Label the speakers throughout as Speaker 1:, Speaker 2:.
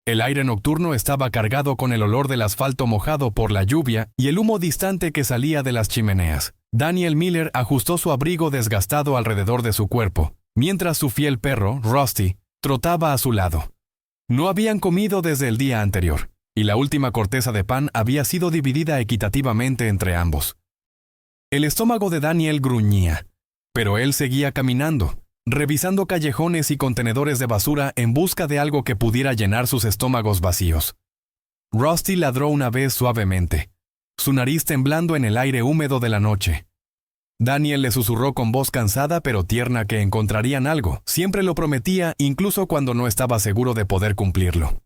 Speaker 1: El aire nocturno estaba cargado con el olor del asfalto mojado por la lluvia y el humo distante que salía de las chimeneas. Daniel Miller ajustó su abrigo desgastado alrededor de su cuerpo, mientras su fiel perro, Rusty, trotaba a su lado. No habían comido desde el día anterior, y la última corteza de pan había sido dividida equitativamente entre ambos. El estómago de Daniel gruñía, pero él seguía caminando, revisando callejones y contenedores de basura en busca de algo que pudiera llenar sus estómagos vacíos. Rusty ladró una vez suavemente, su nariz temblando en el aire húmedo de la noche. Daniel le susurró con voz cansada pero tierna que encontrarían algo, siempre lo prometía incluso cuando no estaba seguro de poder cumplirlo.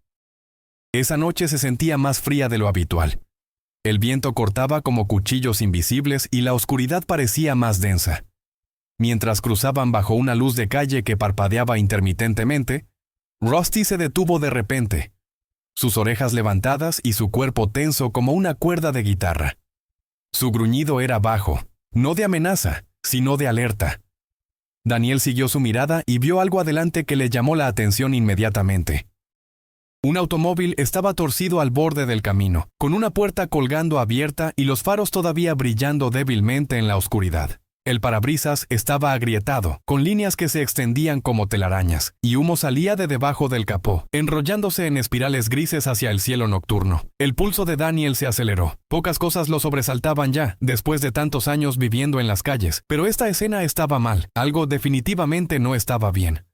Speaker 1: Esa noche se sentía más fría de lo habitual. El viento cortaba como cuchillos invisibles y la oscuridad parecía más densa. Mientras cruzaban bajo una luz de calle que parpadeaba intermitentemente, Rusty se detuvo de repente, sus orejas levantadas y su cuerpo tenso como una cuerda de guitarra. Su gruñido era bajo, no de amenaza, sino de alerta. Daniel siguió su mirada y vio algo adelante que le llamó la atención inmediatamente. Un automóvil estaba torcido al borde del camino, con una puerta colgando abierta y los faros todavía brillando débilmente en la oscuridad. El parabrisas estaba agrietado, con líneas que se extendían como telarañas, y humo salía de debajo del capó, enrollándose en espirales grises hacia el cielo nocturno. El pulso de Daniel se aceleró. Pocas cosas lo sobresaltaban ya, después de tantos años viviendo en las calles, pero esta escena estaba mal, algo definitivamente no estaba bien.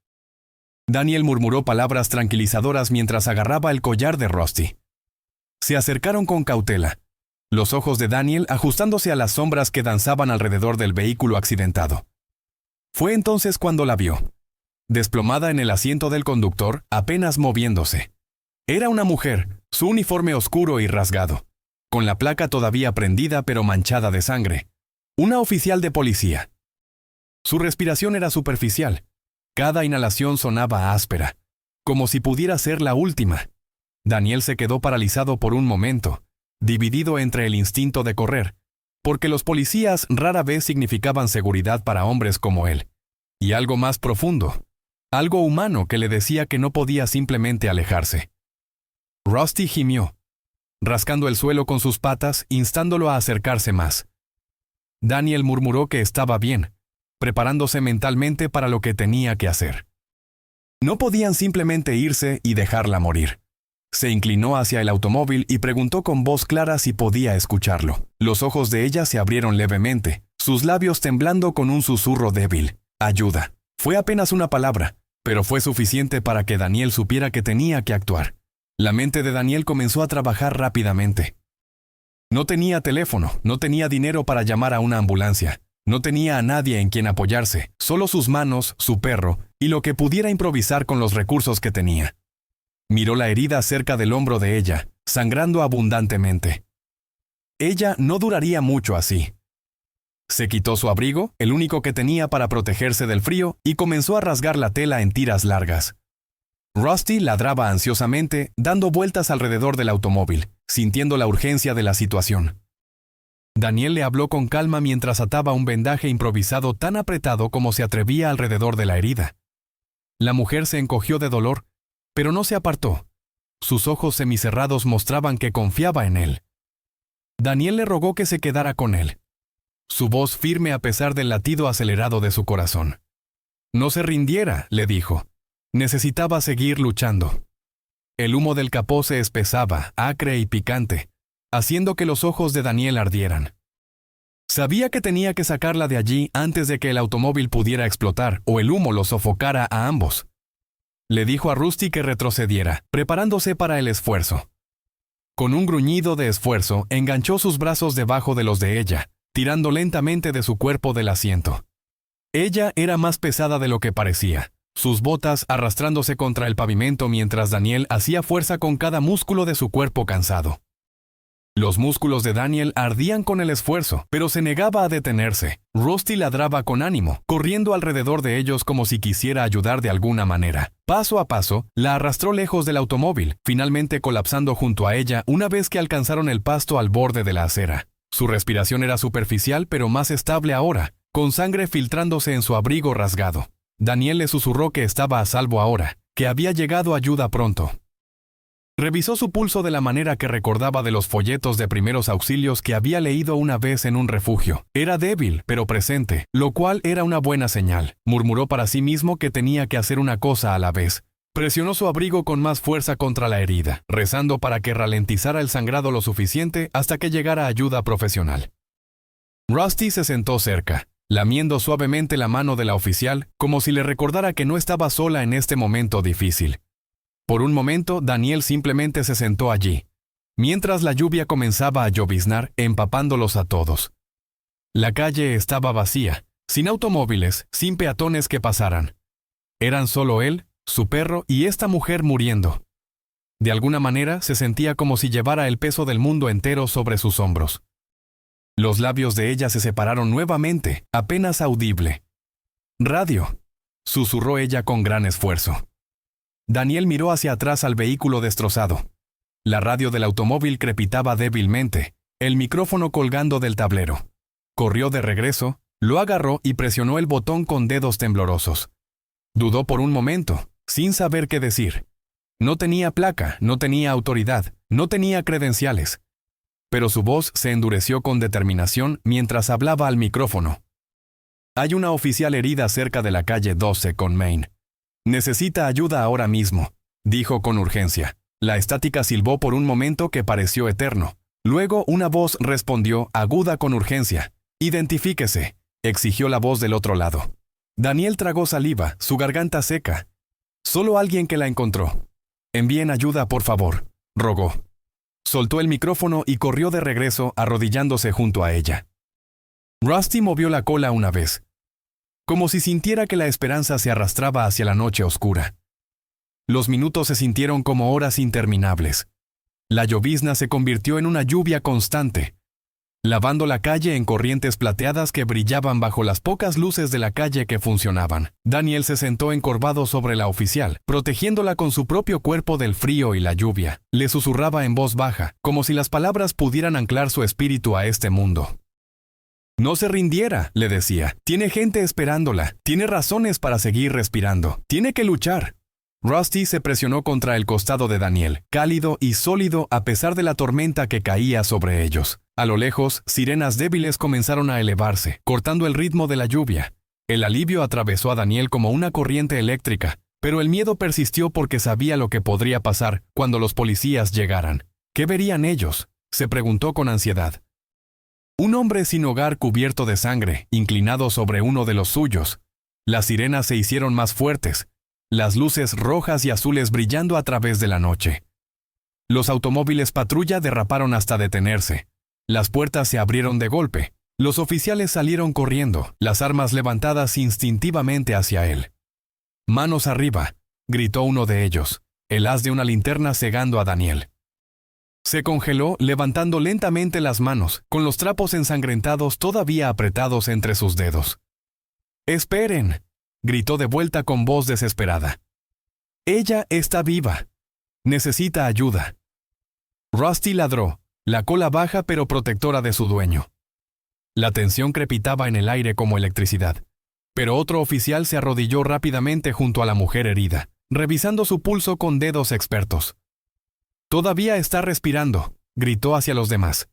Speaker 1: Daniel murmuró palabras tranquilizadoras mientras agarraba el collar de Rusty. Se acercaron con cautela, los ojos de Daniel ajustándose a las sombras que danzaban alrededor del vehículo accidentado. Fue entonces cuando la vio, desplomada en el asiento del conductor, apenas moviéndose. Era una mujer, su uniforme oscuro y rasgado, con la placa todavía prendida pero manchada de sangre. Una oficial de policía. Su respiración era superficial. Cada inhalación sonaba áspera, como si pudiera ser la última. Daniel se quedó paralizado por un momento, dividido entre el instinto de correr, porque los policías rara vez significaban seguridad para hombres como él, y algo más profundo, algo humano que le decía que no podía simplemente alejarse. Rusty gimió, rascando el suelo con sus patas, instándolo a acercarse más. Daniel murmuró que estaba bien, preparándose mentalmente para lo que tenía que hacer. No podían simplemente irse y dejarla morir. Se inclinó hacia el automóvil y preguntó con voz clara si podía escucharlo. Los ojos de ella se abrieron levemente, sus labios temblando con un susurro débil. Ayuda. Fue apenas una palabra, pero fue suficiente para que Daniel supiera que tenía que actuar. La mente de Daniel comenzó a trabajar rápidamente. No tenía teléfono, no tenía dinero para llamar a una ambulancia, no tenía a nadie en quien apoyarse, solo sus manos, su perro y lo que pudiera improvisar con los recursos que tenía. Miró la herida cerca del hombro de ella, sangrando abundantemente. Ella no duraría mucho así. Se quitó su abrigo, el único que tenía para protegerse del frío, y comenzó a rasgar la tela en tiras largas. Rusty ladraba ansiosamente, dando vueltas alrededor del automóvil, sintiendo la urgencia de la situación. Daniel le habló con calma mientras ataba un vendaje improvisado tan apretado como se atrevía alrededor de la herida. La mujer se encogió de dolor, pero no se apartó. Sus ojos semicerrados mostraban que confiaba en él. Daniel le rogó que se quedara con él, su voz firme a pesar del latido acelerado de su corazón. No se rindiera, le dijo. Necesitaba seguir luchando. El humo del capó se espesaba, acre y picante, haciendo que los ojos de Daniel ardieran. Sabía que tenía que sacarla de allí antes de que el automóvil pudiera explotar o el humo los sofocara a ambos. Le dijo a Rusty que retrocediera, preparándose para el esfuerzo. Con un gruñido de esfuerzo, enganchó sus brazos debajo de los de ella, tirando lentamente de su cuerpo del asiento. Ella era más pesada de lo que parecía, sus botas arrastrándose contra el pavimento mientras Daniel hacía fuerza con cada músculo de su cuerpo cansado. Los músculos de Daniel ardían con el esfuerzo, pero se negaba a detenerse. Rusty ladraba con ánimo, corriendo alrededor de ellos como si quisiera ayudar de alguna manera. Paso a paso, la arrastró lejos del automóvil, finalmente colapsando junto a ella una vez que alcanzaron el pasto al borde de la acera. Su respiración era superficial pero más estable ahora, con sangre filtrándose en su abrigo rasgado. Daniel le susurró que estaba a salvo ahora, que había llegado ayuda pronto. Revisó su pulso de la manera que recordaba de los folletos de primeros auxilios que había leído una vez en un refugio. Era débil, pero presente, lo cual era una buena señal. Murmuró para sí mismo que tenía que hacer una cosa a la vez. Presionó su abrigo con más fuerza contra la herida, rezando para que ralentizara el sangrado lo suficiente hasta que llegara ayuda profesional. Rusty se sentó cerca, lamiendo suavemente la mano de la oficial, como si le recordara que no estaba sola en este momento difícil. Por un momento, Daniel simplemente se sentó allí, mientras la lluvia comenzaba a lloviznar, empapándolos a todos. La calle estaba vacía, sin automóviles, sin peatones que pasaran. Eran solo él, su perro y esta mujer muriendo. De alguna manera se sentía como si llevara el peso del mundo entero sobre sus hombros. Los labios de ella se separaron nuevamente, apenas audible. «Radio», susurró ella con gran esfuerzo. Daniel miró hacia atrás al vehículo destrozado. La radio del automóvil crepitaba débilmente, el micrófono colgando del tablero. Corrió de regreso, lo agarró y presionó el botón con dedos temblorosos. Dudó por un momento, sin saber qué decir. No tenía placa, no tenía autoridad, no tenía credenciales. Pero su voz se endureció con determinación mientras hablaba al micrófono. «Hay una oficial herida cerca de la calle 12 con Main. Necesita ayuda ahora mismo», dijo con urgencia. La estática silbó por un momento que pareció eterno. Luego una voz respondió, aguda con urgencia. «Identifíquese», exigió la voz del otro lado. Daniel tragó saliva, su garganta seca. Solo alguien que la encontró. «Envíen ayuda, por favor», rogó. Soltó el micrófono y corrió de regreso, arrodillándose junto a ella. Rusty movió la cola una vez, como si sintiera que la esperanza se arrastraba hacia la noche oscura. Los minutos se sintieron como horas interminables. La llovizna se convirtió en una lluvia constante, lavando la calle en corrientes plateadas que brillaban bajo las pocas luces de la calle que funcionaban. Daniel se sentó encorvado sobre la oficial, protegiéndola con su propio cuerpo del frío y la lluvia. Le susurraba en voz baja, como si las palabras pudieran anclar su espíritu a este mundo. «No se rindiera», le decía. «Tiene gente esperándola. Tiene razones para seguir respirando. Tiene que luchar». Rusty se presionó contra el costado de Daniel, cálido y sólido a pesar de la tormenta que caía sobre ellos. A lo lejos, sirenas débiles comenzaron a elevarse, cortando el ritmo de la lluvia. El alivio atravesó a Daniel como una corriente eléctrica, pero el miedo persistió porque sabía lo que podría pasar cuando los policías llegaran. ¿Qué verían ellos?, se preguntó con ansiedad. Un hombre sin hogar cubierto de sangre, inclinado sobre uno de los suyos. Las sirenas se hicieron más fuertes, las luces rojas y azules brillando a través de la noche. Los automóviles patrulla derraparon hasta detenerse. Las puertas se abrieron de golpe. Los oficiales salieron corriendo, las armas levantadas instintivamente hacia él. «Manos arriba», gritó uno de ellos, el haz de una linterna cegando a Daniel. Se congeló, levantando lentamente las manos, con los trapos ensangrentados todavía apretados entre sus dedos. «¡Esperen!», gritó de vuelta con voz desesperada. «Ella está viva. Necesita ayuda». Rusty ladró, la cola baja pero protectora de su dueño. La tensión crepitaba en el aire como electricidad, pero otro oficial se arrodilló rápidamente junto a la mujer herida, revisando su pulso con dedos expertos. «Todavía está respirando», gritó hacia los demás.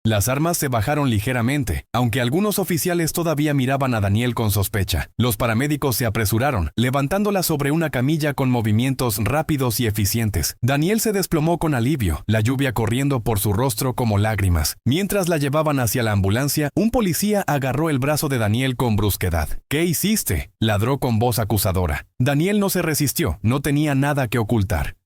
Speaker 1: Las armas se bajaron ligeramente, aunque algunos oficiales todavía miraban a Daniel con sospecha. Los paramédicos se apresuraron, levantándola sobre una camilla con movimientos rápidos y eficientes. Daniel se desplomó con alivio, la lluvia corriendo por su rostro como lágrimas. Mientras la llevaban hacia la ambulancia, un policía agarró el brazo de Daniel con brusquedad. «¿Qué hiciste?», ladró con voz acusadora. Daniel no se resistió, no tenía nada que ocultar.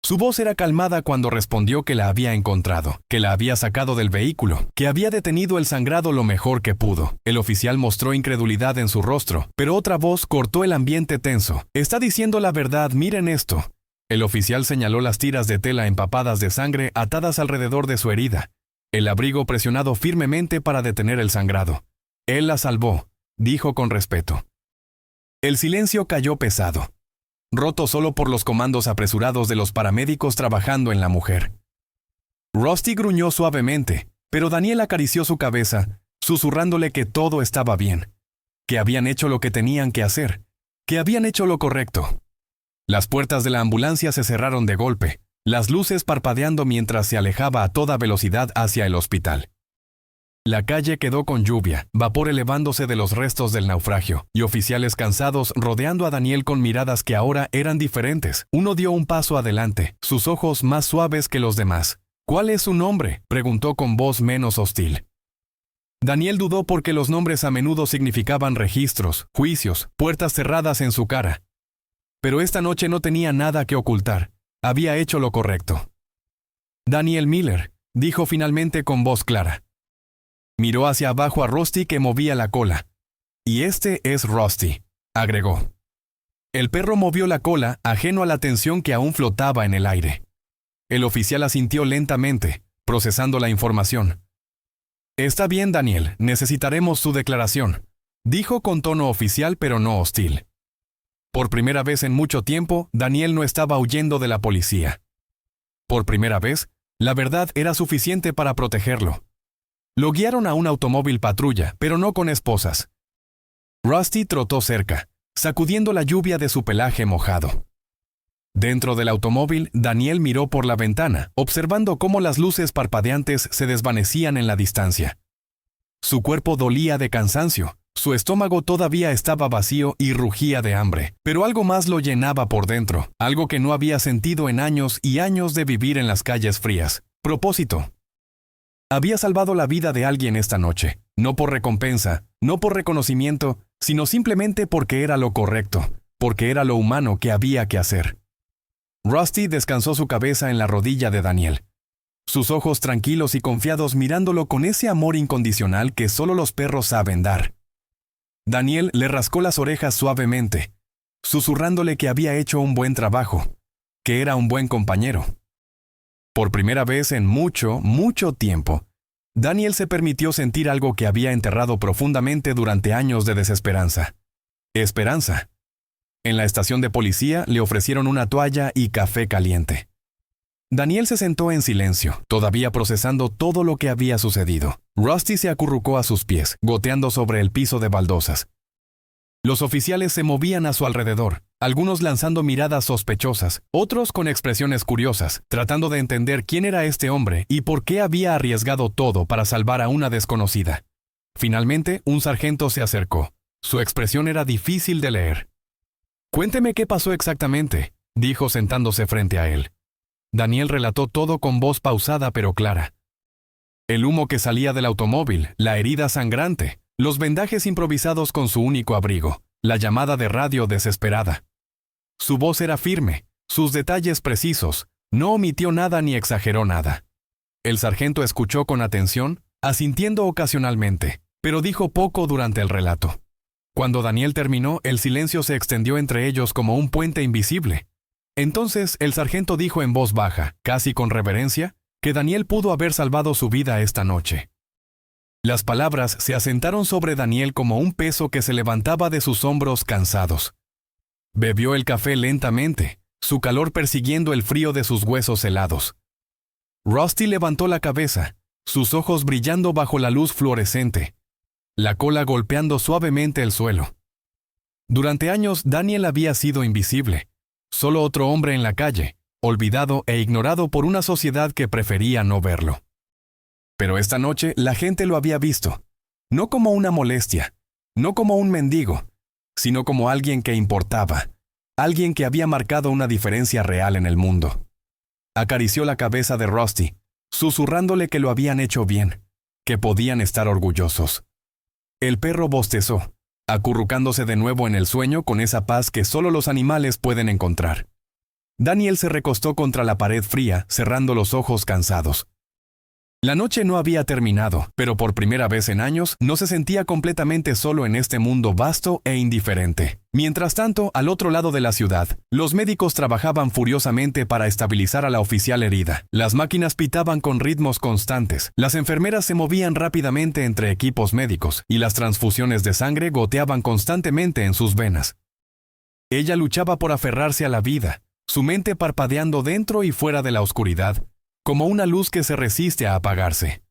Speaker 1: Su voz era calmada cuando respondió que la había encontrado, que la había sacado del vehículo, que había detenido el sangrado lo mejor que pudo. El oficial mostró incredulidad en su rostro, pero otra voz cortó el ambiente tenso. «Está diciendo la verdad, miren esto». El oficial señaló las tiras de tela empapadas de sangre atadas alrededor de su herida, el abrigo presionado firmemente para detener el sangrado. «Él la salvó», dijo con respeto. El silencio cayó pesado, roto solo por los comandos apresurados de los paramédicos trabajando en la mujer. Rusty gruñó suavemente, pero Daniel acarició su cabeza, susurrándole que todo estaba bien, que habían hecho lo que tenían que hacer, que habían hecho lo correcto. Las puertas de la ambulancia se cerraron de golpe, las luces parpadeando mientras se alejaba a toda velocidad hacia el hospital. La calle quedó con lluvia, vapor elevándose de los restos del naufragio, y oficiales cansados rodeando a Daniel con miradas que ahora eran diferentes. Uno dio un paso adelante, sus ojos más suaves que los demás. «¿Cuál es su nombre?», preguntó con voz menos hostil. Daniel dudó porque los nombres a menudo significaban registros, juicios, puertas cerradas en su cara. Pero esta noche no tenía nada que ocultar. Había hecho lo correcto. «Daniel Miller», dijo finalmente con voz clara. Miró hacia abajo a Rusty que movía la cola. «Y este es Rusty», agregó. El perro movió la cola, ajeno a la tensión que aún flotaba en el aire. El oficial asintió lentamente, procesando la información. «Está bien, Daniel, necesitaremos su declaración», dijo con tono oficial pero no hostil. Por primera vez en mucho tiempo, Daniel no estaba huyendo de la policía. Por primera vez, la verdad era suficiente para protegerlo. Lo guiaron a un automóvil patrulla, pero no con esposas. Rusty trotó cerca, sacudiendo la lluvia de su pelaje mojado. Dentro del automóvil, Daniel miró por la ventana, observando cómo las luces parpadeantes se desvanecían en la distancia. Su cuerpo dolía de cansancio, su estómago todavía estaba vacío y rugía de hambre, pero algo más lo llenaba por dentro, algo que no había sentido en años y años de vivir en las calles frías. Propósito. Había salvado la vida de alguien esta noche, no por recompensa, no por reconocimiento, sino simplemente porque era lo correcto, porque era lo humano que había que hacer. Rusty descansó su cabeza en la rodilla de Daniel, sus ojos tranquilos y confiados mirándolo con ese amor incondicional que solo los perros saben dar. Daniel le rascó las orejas suavemente, susurrándole que había hecho un buen trabajo, que era un buen compañero. Por primera vez en mucho, mucho tiempo, Daniel se permitió sentir algo que había enterrado profundamente durante años de desesperanza. Esperanza. En la estación de policía le ofrecieron una toalla y café caliente. Daniel se sentó en silencio, todavía procesando todo lo que había sucedido. Rusty se acurrucó a sus pies, goteando sobre el piso de baldosas. Los oficiales se movían a su alrededor, algunos lanzando miradas sospechosas, otros con expresiones curiosas, tratando de entender quién era este hombre y por qué había arriesgado todo para salvar a una desconocida. Finalmente, un sargento se acercó. Su expresión era difícil de leer. «Cuénteme qué pasó exactamente», dijo sentándose frente a él. Daniel relató todo con voz pausada pero clara. El humo que salía del automóvil, la herida sangrante, los vendajes improvisados con su único abrigo, la llamada de radio desesperada. Su voz era firme, sus detalles precisos, no omitió nada ni exageró nada. El sargento escuchó con atención, asintiendo ocasionalmente, pero dijo poco durante el relato. Cuando Daniel terminó, el silencio se extendió entre ellos como un puente invisible. Entonces el sargento dijo en voz baja, casi con reverencia, que Daniel pudo haber salvado su vida esta noche. Las palabras se asentaron sobre Daniel como un peso que se levantaba de sus hombros cansados. Bebió el café lentamente, su calor persiguiendo el frío de sus huesos helados. Rusty levantó la cabeza, sus ojos brillando bajo la luz fluorescente, la cola golpeando suavemente el suelo. Durante años Daniel había sido invisible, solo otro hombre en la calle, olvidado e ignorado por una sociedad que prefería no verlo. Pero esta noche la gente lo había visto, no como una molestia, no como un mendigo, sino como alguien que importaba, alguien que había marcado una diferencia real en el mundo. Acarició la cabeza de Rusty, susurrándole que lo habían hecho bien, que podían estar orgullosos. El perro bostezó, acurrucándose de nuevo en el sueño con esa paz que solo los animales pueden encontrar. Daniel se recostó contra la pared fría, cerrando los ojos cansados. La noche no había terminado, pero por primera vez en años no se sentía completamente solo en este mundo vasto e indiferente. Mientras tanto, al otro lado de la ciudad, los médicos trabajaban furiosamente para estabilizar a la oficial herida. Las máquinas pitaban con ritmos constantes, las enfermeras se movían rápidamente entre equipos médicos y las transfusiones de sangre goteaban constantemente en sus venas. Ella luchaba por aferrarse a la vida, su mente parpadeando dentro y fuera de la oscuridad, como una luz que se resiste a apagarse.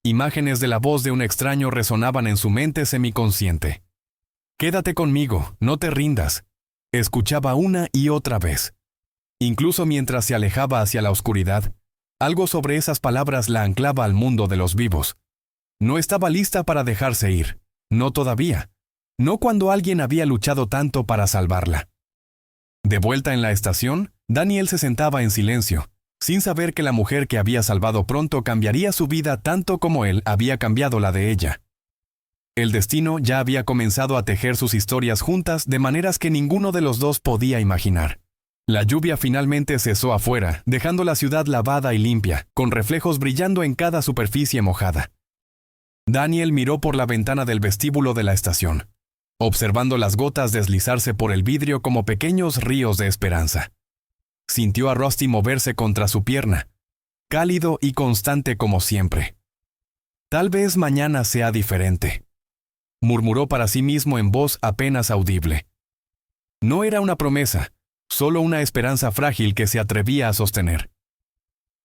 Speaker 1: Imágenes de la voz de un extraño resonaban en su mente semiconsciente. «Quédate conmigo, no te rindas. Escuchaba una y otra vez. Incluso mientras se alejaba hacia la oscuridad, algo sobre esas palabras la anclaba al mundo de los vivos. No estaba lista para dejarse ir. No todavía. No cuando alguien había luchado tanto para salvarla. De vuelta en la estación, Daniel se sentaba en silencio, sin saber que la mujer que había salvado pronto cambiaría su vida tanto como él había cambiado la de ella. El destino ya había comenzado a tejer sus historias juntas de maneras que ninguno de los dos podía imaginar. La lluvia finalmente cesó afuera, dejando la ciudad lavada y limpia, con reflejos brillando en cada superficie mojada. Daniel miró por la ventana del vestíbulo de la estación, observando las gotas deslizarse por el vidrio como pequeños ríos de esperanza. Sintió a Rusty moverse contra su pierna, cálido y constante como siempre. Tal vez mañana sea diferente, murmuró para sí mismo en voz apenas audible. No era una promesa, solo una esperanza frágil que se atrevía a sostener.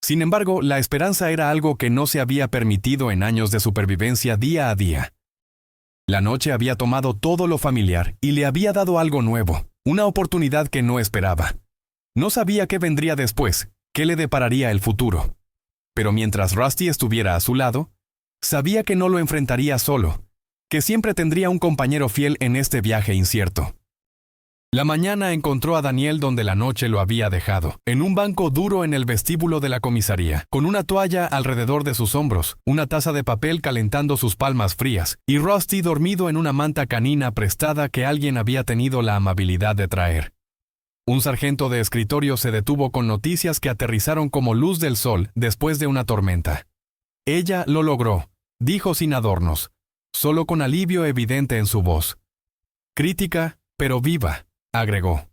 Speaker 1: Sin embargo, la esperanza era algo que no se había permitido en años de supervivencia día a día. La noche había tomado todo lo familiar y le había dado algo nuevo, una oportunidad que no esperaba. No sabía qué vendría después, qué le depararía el futuro. Pero mientras Rusty estuviera a su lado, sabía que no lo enfrentaría solo, que siempre tendría un compañero fiel en este viaje incierto. La mañana encontró a Daniel donde la noche lo había dejado, en un banco duro en el vestíbulo de la comisaría, con una toalla alrededor de sus hombros, una taza de papel calentando sus palmas frías, y Rusty dormido en una manta canina prestada que alguien había tenido la amabilidad de traer. Un sargento de escritorio se detuvo con noticias que aterrizaron como luz del sol después de una tormenta. Ella lo logró, dijo sin adornos, solo con alivio evidente en su voz. Crítica, pero viva, agregó.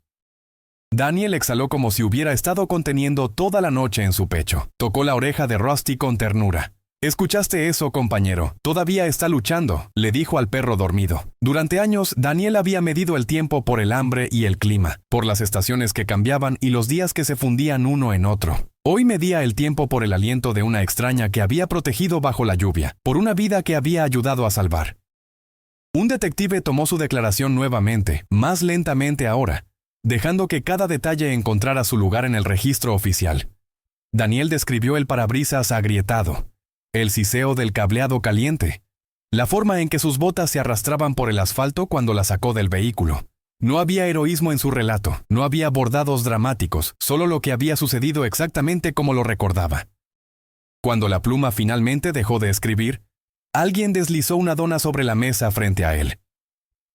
Speaker 1: Daniel exhaló como si hubiera estado conteniendo toda la noche en su pecho. Tocó la oreja de Rusty con ternura. «¿Escuchaste eso, compañero? Todavía está luchando», le dijo al perro dormido. Durante años, Daniel había medido el tiempo por el hambre y el clima, por las estaciones que cambiaban y los días que se fundían uno en otro. Hoy medía el tiempo por el aliento de una extraña que había protegido bajo la lluvia, por una vida que había ayudado a salvar. Un detective tomó su declaración nuevamente, más lentamente ahora, dejando que cada detalle encontrara su lugar en el registro oficial. Daniel describió el parabrisas agrietado, el siseo del cableado caliente, la forma en que sus botas se arrastraban por el asfalto cuando la sacó del vehículo. No había heroísmo en su relato, no había bordados dramáticos, solo lo que había sucedido exactamente como lo recordaba. Cuando la pluma finalmente dejó de escribir, alguien deslizó una dona sobre la mesa frente a él.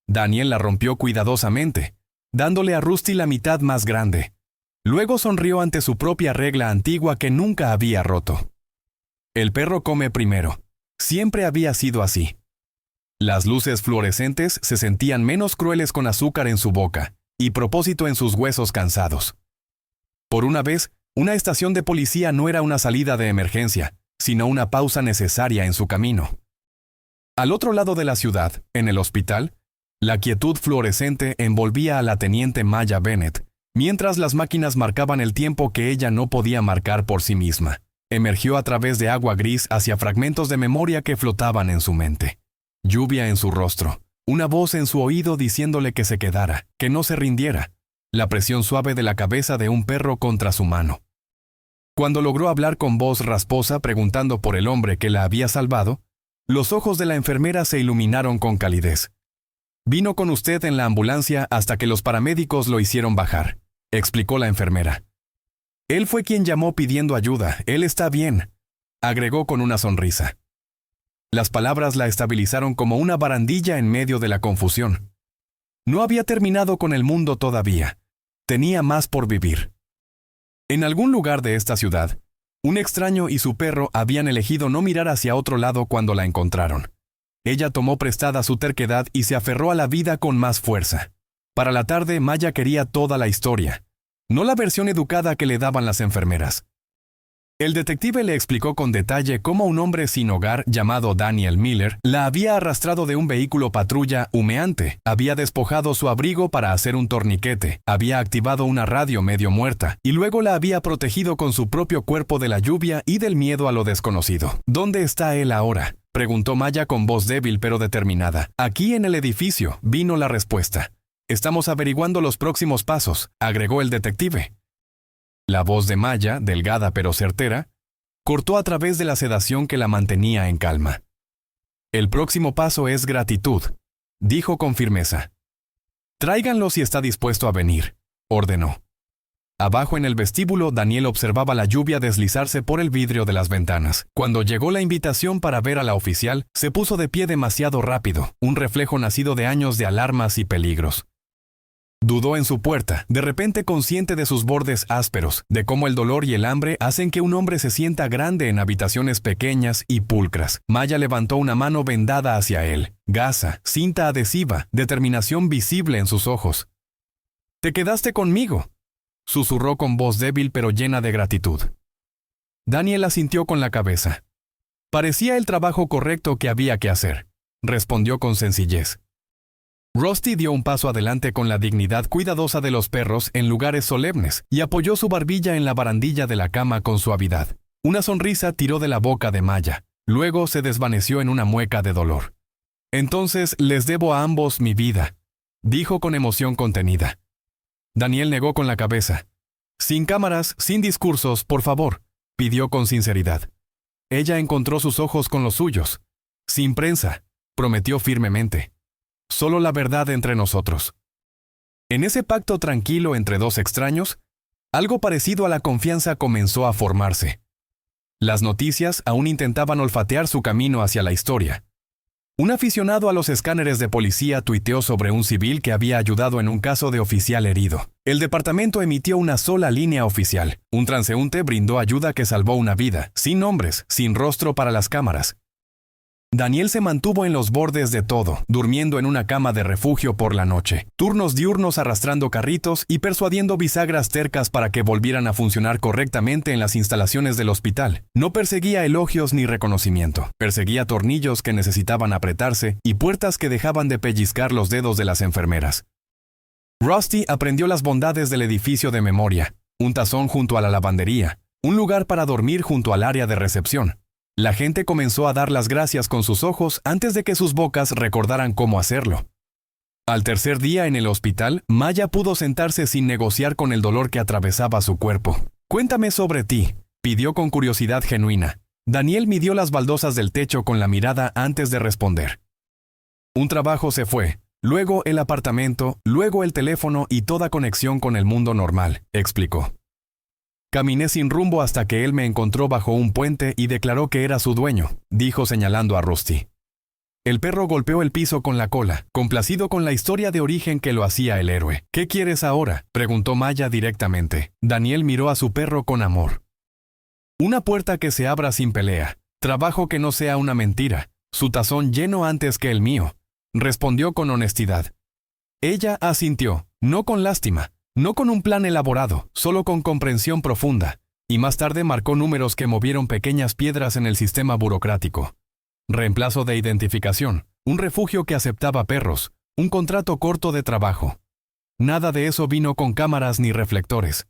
Speaker 1: Daniel la rompió cuidadosamente, dándole a Rusty la mitad más grande. Luego sonrió ante su propia regla antigua que nunca había roto. El perro come primero. Siempre había sido así. Las luces fluorescentes se sentían menos crueles con azúcar en su boca y propósito en sus huesos cansados. Por una vez, una estación de policía no era una salida de emergencia, sino una pausa necesaria en su camino. Al otro lado de la ciudad, en el hospital, la quietud fluorescente envolvía a la teniente Maya Bennett, mientras las máquinas marcaban el tiempo que ella no podía marcar por sí misma. Emergió a través de agua gris hacia fragmentos de memoria que flotaban en su mente. Lluvia en su rostro, una voz en su oído diciéndole que se quedara, que no se rindiera, la presión suave de la cabeza de un perro contra su mano. Cuando logró hablar con voz rasposa preguntando por el hombre que la había salvado, los ojos de la enfermera se iluminaron con calidez. «Vino con usted en la ambulancia hasta que los paramédicos lo hicieron bajar», explicó la enfermera. «Él fue quien llamó pidiendo ayuda, él está bien», agregó con una sonrisa. Las palabras la estabilizaron como una barandilla en medio de la confusión. No había terminado con el mundo todavía. Tenía más por vivir. En algún lugar de esta ciudad, un extraño y su perro habían elegido no mirar hacia otro lado cuando la encontraron. Ella tomó prestada su terquedad y se aferró a la vida con más fuerza. Para la tarde, Maya quería toda la historia, no la versión educada que le daban las enfermeras. El detective le explicó con detalle cómo un hombre sin hogar llamado Daniel Miller la había arrastrado de un vehículo patrulla humeante, había despojado su abrigo para hacer un torniquete, había activado una radio medio muerta y luego la había protegido con su propio cuerpo de la lluvia y del miedo a lo desconocido. «¿Dónde está él ahora?», preguntó Maya con voz débil pero determinada. «Aquí en el edificio», vino la respuesta. Estamos averiguando los próximos pasos, agregó el detective. La voz de Maya, delgada pero certera, cortó a través de la sedación que la mantenía en calma. El próximo paso es gratitud, dijo con firmeza. Tráiganlo si está dispuesto a venir, ordenó. Abajo en el vestíbulo, Daniel observaba la lluvia deslizarse por el vidrio de las ventanas. Cuando llegó la invitación para ver a la oficial, se puso de pie demasiado rápido, un reflejo nacido de años de alarmas y peligros. Dudó en su puerta, de repente consciente de sus bordes ásperos, de cómo el dolor y el hambre hacen que un hombre se sienta grande en habitaciones pequeñas y pulcras. Maya levantó una mano vendada hacia él. Gasa, cinta adhesiva, determinación visible en sus ojos. «¿Te quedaste conmigo?», susurró con voz débil pero llena de gratitud. Daniel asintió con la cabeza. Parecía el trabajo correcto que había que hacer, respondió con sencillez. Rusty dio un paso adelante con la dignidad cuidadosa de los perros en lugares solemnes y apoyó su barbilla en la barandilla de la cama con suavidad. Una sonrisa tiró de la boca de Maya, luego se desvaneció en una mueca de dolor. «Entonces les debo a ambos mi vida», dijo con emoción contenida. Daniel negó con la cabeza. «Sin cámaras, sin discursos, por favor», pidió con sinceridad. Ella encontró sus ojos con los suyos. «Sin prensa», prometió firmemente. «Solo la verdad entre nosotros». En ese pacto tranquilo entre dos extraños, algo parecido a la confianza comenzó a formarse. Las noticias aún intentaban olfatear su camino hacia la historia. Un aficionado a los escáneres de policía tuiteó sobre un civil que había ayudado en un caso de oficial herido. El departamento emitió una sola línea oficial. Un transeúnte brindó ayuda que salvó una vida, sin nombres, sin rostro para las cámaras. Daniel se mantuvo en los bordes de todo, durmiendo en una cama de refugio por la noche, turnos diurnos arrastrando carritos y persuadiendo bisagras tercas para que volvieran a funcionar correctamente en las instalaciones del hospital. No perseguía elogios ni reconocimiento, perseguía tornillos que necesitaban apretarse y puertas que dejaban de pellizcar los dedos de las enfermeras. Rusty aprendió las bondades del edificio de memoria, un tazón junto a la lavandería, un lugar para dormir junto al área de recepción. La gente comenzó a dar las gracias con sus ojos antes de que sus bocas recordaran cómo hacerlo. Al tercer día en el hospital, Maya pudo sentarse sin negociar con el dolor que atravesaba su cuerpo. «Cuéntame sobre ti», pidió con curiosidad genuina. Daniel midió las baldosas del techo con la mirada antes de responder. Un trabajo se fue, luego el apartamento, luego el teléfono y toda conexión con el mundo normal, explicó. Caminé sin rumbo hasta que él me encontró bajo un puente y declaró que era su dueño, dijo señalando a Rusty. El perro golpeó el piso con la cola, complacido con la historia de origen que lo hacía el héroe. «¿Qué quieres ahora?», preguntó Maya directamente. Daniel miró a su perro con amor. «Una puerta que se abra sin pelea, trabajo que no sea una mentira, su tazón lleno antes que el mío», respondió con honestidad. Ella asintió, no con lástima. No con un plan elaborado, solo con comprensión profunda, y más tarde marcó números que movieron pequeñas piedras en el sistema burocrático. Reemplazo de identificación, un refugio que aceptaba perros, un contrato corto de trabajo. Nada de eso vino con cámaras ni reflectores.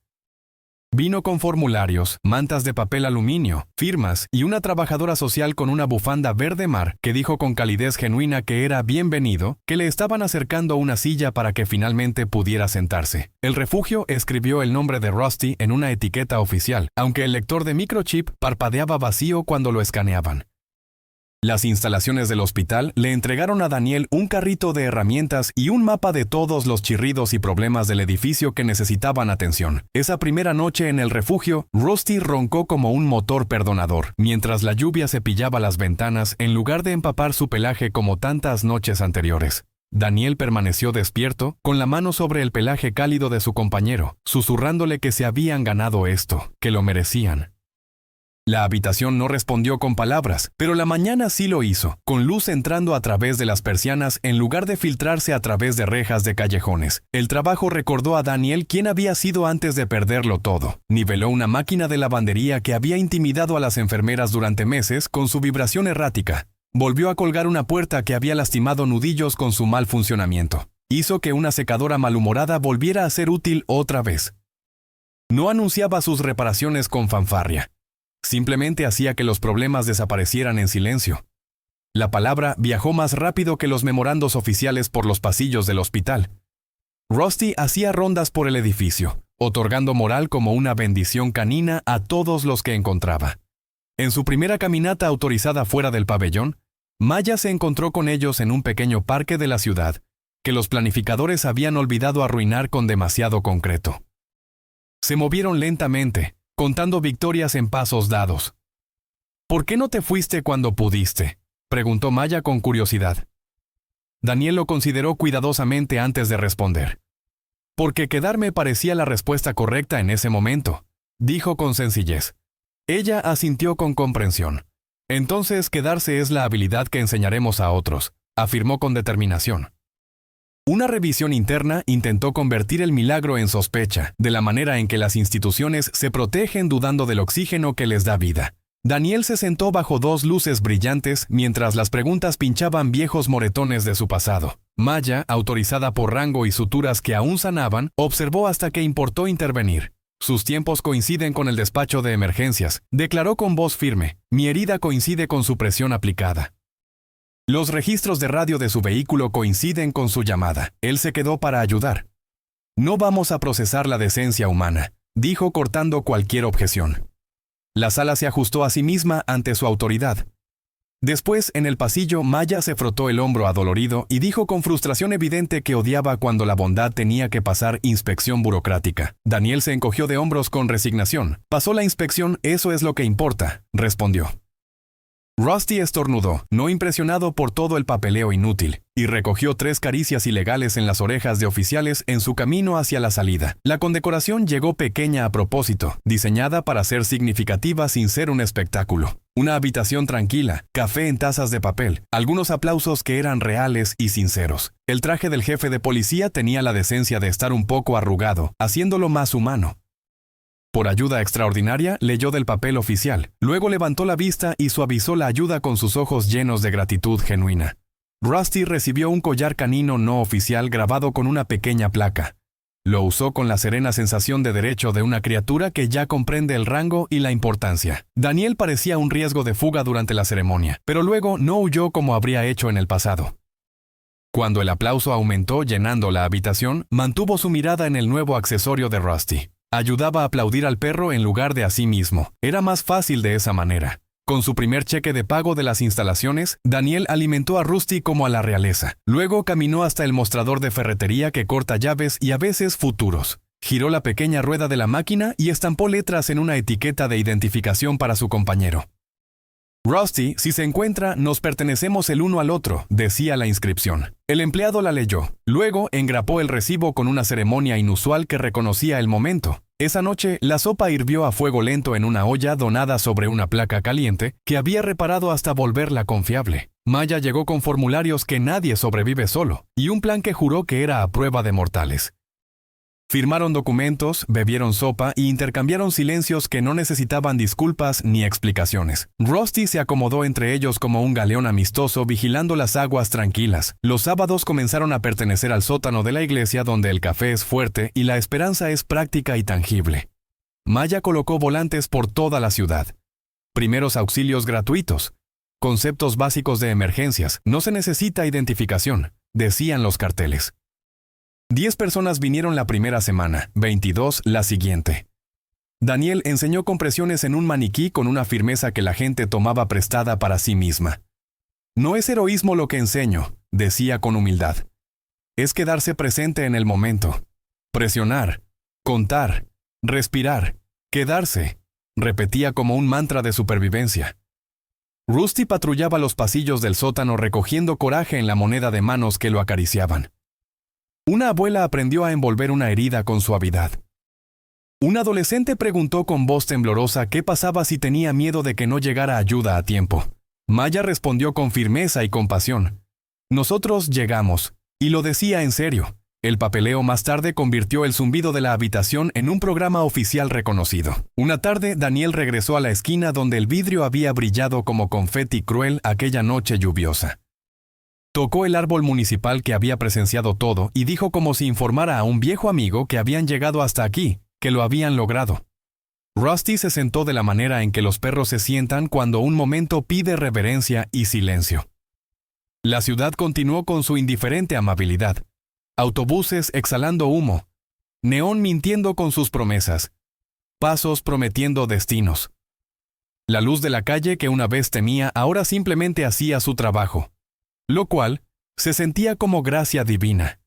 Speaker 1: Vino con formularios, mantas de papel aluminio, firmas y una trabajadora social con una bufanda verde mar que dijo con calidez genuina que era bienvenido, que le estaban acercando una silla para que finalmente pudiera sentarse. El refugio escribió el nombre de Rusty en una etiqueta oficial, aunque el lector de microchip parpadeaba vacío cuando lo escaneaban. Las instalaciones del hospital le entregaron a Daniel un carrito de herramientas y un mapa de todos los chirridos y problemas del edificio que necesitaban atención. Esa primera noche en el refugio, Rusty roncó como un motor perdonador, mientras la lluvia cepillaba las ventanas en lugar de empapar su pelaje como tantas noches anteriores. Daniel permaneció despierto, con la mano sobre el pelaje cálido de su compañero, susurrándole que se habían ganado esto, que lo merecían. La habitación no respondió con palabras, pero la mañana sí lo hizo, con luz entrando a través de las persianas en lugar de filtrarse a través de rejas de callejones. El trabajo recordó a Daniel quién había sido antes de perderlo todo. Niveló una máquina de lavandería que había intimidado a las enfermeras durante meses con su vibración errática. Volvió a colgar una puerta que había lastimado nudillos con su mal funcionamiento. Hizo que una secadora malhumorada volviera a ser útil otra vez. No anunciaba sus reparaciones con fanfarria. Simplemente hacía que los problemas desaparecieran en silencio. La palabra viajó más rápido que los memorandos oficiales por los pasillos del hospital. Rusty hacía rondas por el edificio, otorgando moral como una bendición canina a todos los que encontraba. En su primera caminata autorizada fuera del pabellón, Maya se encontró con ellos en un pequeño parque de la ciudad, que los planificadores habían olvidado arruinar con demasiado concreto. Se movieron lentamente, contando victorias en pasos dados. ¿Por qué no te fuiste cuando pudiste?, preguntó Maya con curiosidad. Daniel lo consideró cuidadosamente antes de responder. Porque quedarme parecía la respuesta correcta en ese momento, dijo con sencillez. Ella asintió con comprensión. Entonces quedarse es la habilidad que enseñaremos a otros, afirmó con determinación. Una revisión interna intentó convertir el milagro en sospecha, de la manera en que las instituciones se protegen dudando del oxígeno que les da vida. Daniel se sentó bajo dos luces brillantes mientras las preguntas pinchaban viejos moretones de su pasado. Maya, autorizada por rango y suturas que aún sanaban, observó hasta que importó intervenir. Sus tiempos coinciden con el despacho de emergencias, declaró con voz firme. Mi herida coincide con su presión aplicada. Los registros de radio de su vehículo coinciden con su llamada. Él se quedó para ayudar. No vamos a procesar la decencia humana, dijo cortando cualquier objeción. La sala se ajustó a sí misma ante su autoridad. Después, en el pasillo, Maya se frotó el hombro adolorido y dijo con frustración evidente que odiaba cuando la bondad tenía que pasar inspección burocrática. Daniel se encogió de hombros con resignación. Pasó la inspección, eso es lo que importa, respondió. Rusty estornudó, no impresionado por todo el papeleo inútil, y recogió 3 caricias ilegales en las orejas de oficiales en su camino hacia la salida. La condecoración llegó pequeña a propósito, diseñada para ser significativa sin ser un espectáculo. Una habitación tranquila, café en tazas de papel, algunos aplausos que eran reales y sinceros. El traje del jefe de policía tenía la decencia de estar un poco arrugado, haciéndolo más humano. Por ayuda extraordinaria, leyó del papel oficial. Luego levantó la vista y suavizó la ayuda con sus ojos llenos de gratitud genuina. Rusty recibió un collar canino no oficial grabado con una pequeña placa. Lo usó con la serena sensación de derecho de una criatura que ya comprende el rango y la importancia. Daniel parecía un riesgo de fuga durante la ceremonia, pero luego no huyó como habría hecho en el pasado. Cuando el aplauso aumentó llenando la habitación, mantuvo su mirada en el nuevo accesorio de Rusty. Ayudaba a aplaudir al perro en lugar de a sí mismo. Era más fácil de esa manera. Con su primer cheque de pago de las instalaciones, Daniel alimentó a Rusty como a la realeza. Luego caminó hasta el mostrador de ferretería que corta llaves y a veces futuros. Giró la pequeña rueda de la máquina y estampó letras en una etiqueta de identificación para su compañero. Rusty, si se encuentra, nos pertenecemos el uno al otro, decía la inscripción. El empleado la leyó. Luego engrapó el recibo con una ceremonia inusual que reconocía el momento. Esa noche, la sopa hirvió a fuego lento en una olla donada sobre una placa caliente que había reparado hasta volverla confiable. Maya llegó con formularios que nadie sobrevive solo, y un plan que juró que era a prueba de mortales. Firmaron documentos, bebieron sopa y intercambiaron silencios que no necesitaban disculpas ni explicaciones. Rusty se acomodó entre ellos como un galeón amistoso vigilando las aguas tranquilas. Los sábados comenzaron a pertenecer al sótano de la iglesia donde el café es fuerte y la esperanza es práctica y tangible. Maya colocó volantes por toda la ciudad. Primeros auxilios gratuitos. Conceptos básicos de emergencias. No se necesita identificación, decían los carteles. 10 personas vinieron la primera semana, 22 la siguiente. Daniel enseñó compresiones en un maniquí con una firmeza que la gente tomaba prestada para sí misma. No es heroísmo lo que enseño, decía con humildad. Es quedarse presente en el momento. Presionar, contar, respirar, quedarse, repetía como un mantra de supervivencia. Rusty patrullaba los pasillos del sótano recogiendo coraje en la moneda de manos que lo acariciaban. Una abuela aprendió a envolver una herida con suavidad. Un adolescente preguntó con voz temblorosa qué pasaba si tenía miedo de que no llegara ayuda a tiempo. Maya respondió con firmeza y compasión. Nosotros llegamos, y lo decía en serio. El papeleo más tarde convirtió el zumbido de la habitación en un programa oficial reconocido. Una tarde, Daniel regresó a la esquina donde el vidrio había brillado como confeti cruel aquella noche lluviosa. Tocó el árbol municipal que había presenciado todo y dijo como si informara a un viejo amigo que habían llegado hasta aquí, que lo habían logrado. Rusty se sentó de la manera en que los perros se sientan cuando un momento pide reverencia y silencio. La ciudad continuó con su indiferente amabilidad. Autobuses exhalando humo. Neón mintiendo con sus promesas. Pasos prometiendo destinos. La luz de la calle que una vez temía ahora simplemente hacía su trabajo, lo cual se sentía como gracia divina.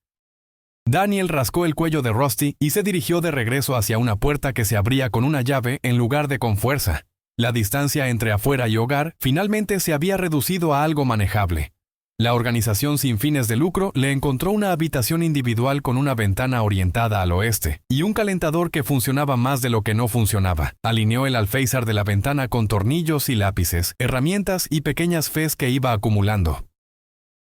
Speaker 1: Daniel rascó el cuello de Rusty y se dirigió de regreso hacia una puerta que se abría con una llave en lugar de con fuerza. La distancia entre afuera y hogar finalmente se había reducido a algo manejable. La organización sin fines de lucro le encontró una habitación individual con una ventana orientada al oeste y un calentador que funcionaba más de lo que no funcionaba. Alineó el alféizar de la ventana con tornillos y lápices, herramientas y pequeñas fes que iba acumulando.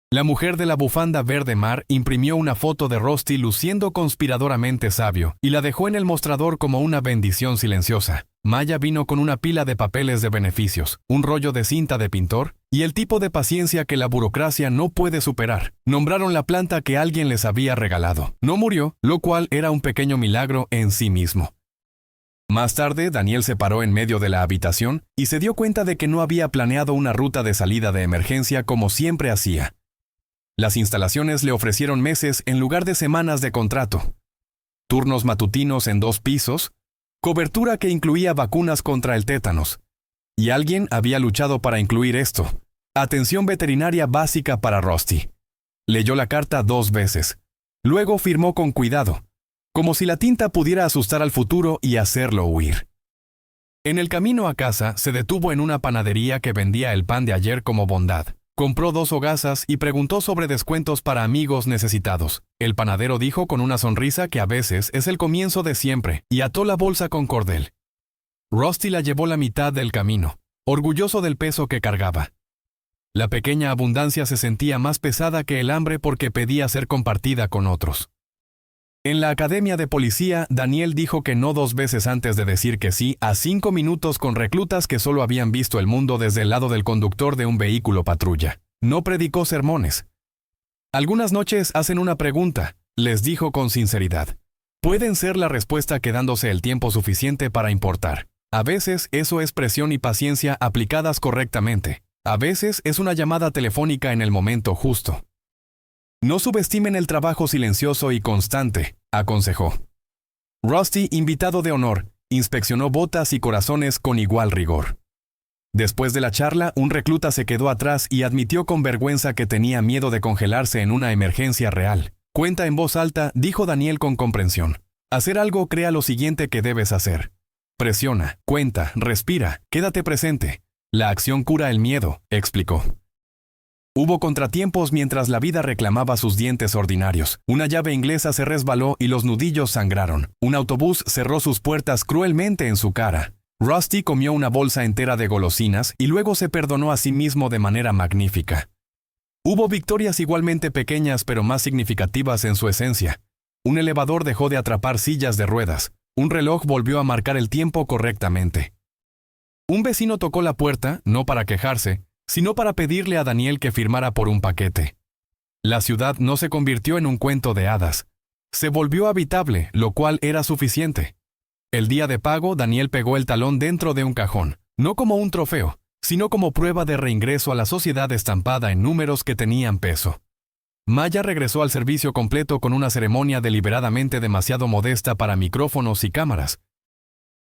Speaker 1: La mujer de la bufanda verde mar imprimió una foto de Rusty luciendo conspiradoramente sabio y la dejó en el mostrador como una bendición silenciosa. Maya vino con una pila de papeles de beneficios, un rollo de cinta de pintor y el tipo de paciencia que la burocracia no puede superar. Nombraron la planta que alguien les había regalado. No murió, lo cual era un pequeño milagro en sí mismo. Más tarde, Daniel se paró en medio de la habitación y se dio cuenta de que no había planeado una ruta de salida de emergencia como siempre hacía. Las instalaciones le ofrecieron meses en lugar de semanas de contrato. Turnos matutinos en 2 pisos, cobertura que incluía vacunas contra el tétanos. Y alguien había luchado para incluir esto. Atención veterinaria básica para Rusty. Leyó la carta 2 veces. Luego firmó con cuidado, como si la tinta pudiera asustar al futuro y hacerlo huir. En el camino a casa, se detuvo en una panadería que vendía el pan de ayer como bondad. Compró 2 hogazas y preguntó sobre descuentos para amigos necesitados. El panadero dijo con una sonrisa que a veces es el comienzo de siempre, y ató la bolsa con cordel. Rusty la llevó la mitad del camino, orgulloso del peso que cargaba. La pequeña abundancia se sentía más pesada que el hambre porque pedía ser compartida con otros. En la academia de policía, Daniel dijo que no 2 veces antes de decir que sí a 5 minutos con reclutas que solo habían visto el mundo desde el lado del conductor de un vehículo patrulla. No predicó sermones. Algunas noches hacen una pregunta, les dijo con sinceridad. Pueden ser la respuesta quedándose el tiempo suficiente para importar. A veces eso es presión y paciencia aplicadas correctamente. A veces es una llamada telefónica en el momento justo. No subestimen el trabajo silencioso y constante, aconsejó. Rusty, invitado de honor, inspeccionó botas y corazones con igual rigor. Después de la charla, un recluta se quedó atrás y admitió con vergüenza que tenía miedo de congelarse en una emergencia real. Cuenta en voz alta, dijo Daniel con comprensión. Hacer algo crea lo siguiente que debes hacer. Presiona, cuenta, respira, quédate presente. La acción cura el miedo, explicó. Hubo contratiempos mientras la vida reclamaba sus dientes ordinarios. Una llave inglesa se resbaló y los nudillos sangraron. Un autobús cerró sus puertas cruelmente en su cara. Rusty comió una bolsa entera de golosinas y luego se perdonó a sí mismo de manera magnífica. Hubo victorias igualmente pequeñas pero más significativas en su esencia. Un elevador dejó de atrapar sillas de ruedas. Un reloj volvió a marcar el tiempo correctamente. Un vecino tocó la puerta, no para quejarse, sino para pedirle a Daniel que firmara por un paquete. La ciudad no se convirtió en un cuento de hadas. Se volvió habitable, lo cual era suficiente. El día de pago, Daniel pegó el talón dentro de un cajón, no como un trofeo, sino como prueba de reingreso a la sociedad estampada en números que tenían peso. Maya regresó al servicio completo con una ceremonia deliberadamente demasiado modesta para micrófonos y cámaras.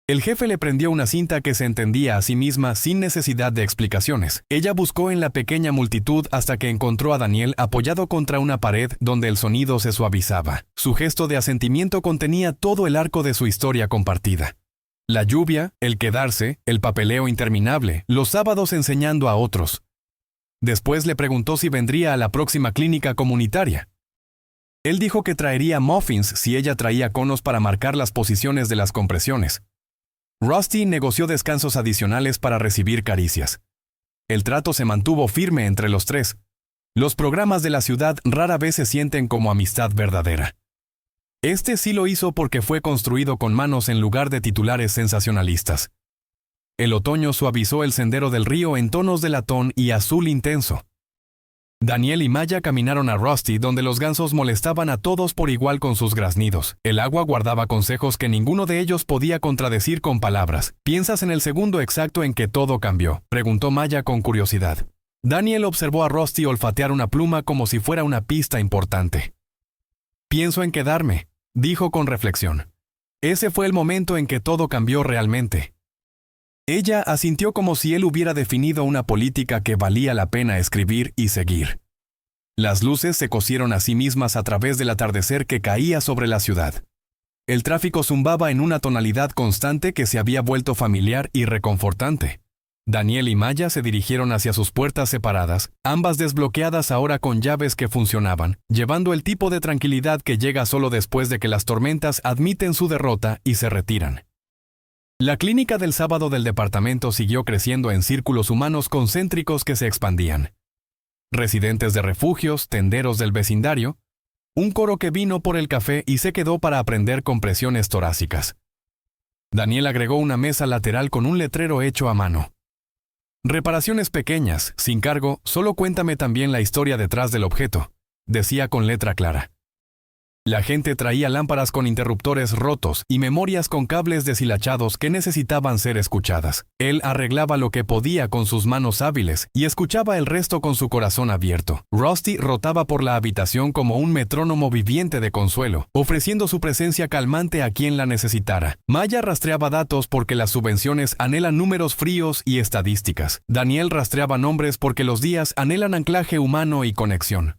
Speaker 1: El jefe le prendió una cinta que se entendía a sí misma sin necesidad de explicaciones. Ella buscó en la pequeña multitud hasta que encontró a Daniel apoyado contra una pared donde el sonido se suavizaba. Su gesto de asentimiento contenía todo el arco de su historia compartida. La lluvia, el quedarse, el papeleo interminable, los sábados enseñando a otros. Después le preguntó si vendría a la próxima clínica comunitaria. Él dijo que traería muffins si ella traía conos para marcar las posiciones de las compresiones. Rusty negoció descansos adicionales para recibir caricias. El trato se mantuvo firme entre los 3. Los programas de la ciudad rara vez se sienten como amistad verdadera. Este sí lo hizo porque fue construido con manos en lugar de titulares sensacionalistas. El otoño suavizó el sendero del río en tonos de latón y azul intenso. Daniel y Maya caminaron a Rusty donde los gansos molestaban a todos por igual con sus graznidos. El agua guardaba consejos que ninguno de ellos podía contradecir con palabras. ¿Piensas en el segundo exacto en que todo cambió?, preguntó Maya con curiosidad. Daniel observó a Rusty olfatear una pluma como si fuera una pista importante. Pienso en quedarme, dijo con reflexión. Ese fue el momento en que todo cambió realmente. Ella asintió como si él hubiera definido una política que valía la pena escribir y seguir. Las luces se cosieron a sí mismas a través del atardecer que caía sobre la ciudad. El tráfico zumbaba en una tonalidad constante que se había vuelto familiar y reconfortante. Daniel y Maya se dirigieron hacia sus puertas separadas, ambas desbloqueadas ahora con llaves que funcionaban, llevando el tipo de tranquilidad que llega solo después de que las tormentas admiten su derrota y se retiran. La clínica del sábado del departamento siguió creciendo en círculos humanos concéntricos que se expandían. Residentes de refugios, tenderos del vecindario, un coro que vino por el café y se quedó para aprender compresiones torácicas. Daniel agregó una mesa lateral con un letrero hecho a mano. Reparaciones pequeñas, sin cargo, solo cuéntame también la historia detrás del objeto, decía con letra clara. La gente traía lámparas con interruptores rotos y memorias con cables deshilachados que necesitaban ser escuchadas. Él arreglaba lo que podía con sus manos hábiles y escuchaba el resto con su corazón abierto. Rusty rotaba por la habitación como un metrónomo viviente de consuelo, ofreciendo su presencia calmante a quien la necesitara. Maya rastreaba datos porque las subvenciones anhelan números fríos y estadísticas. Daniel rastreaba nombres porque los días anhelan anclaje humano y conexión.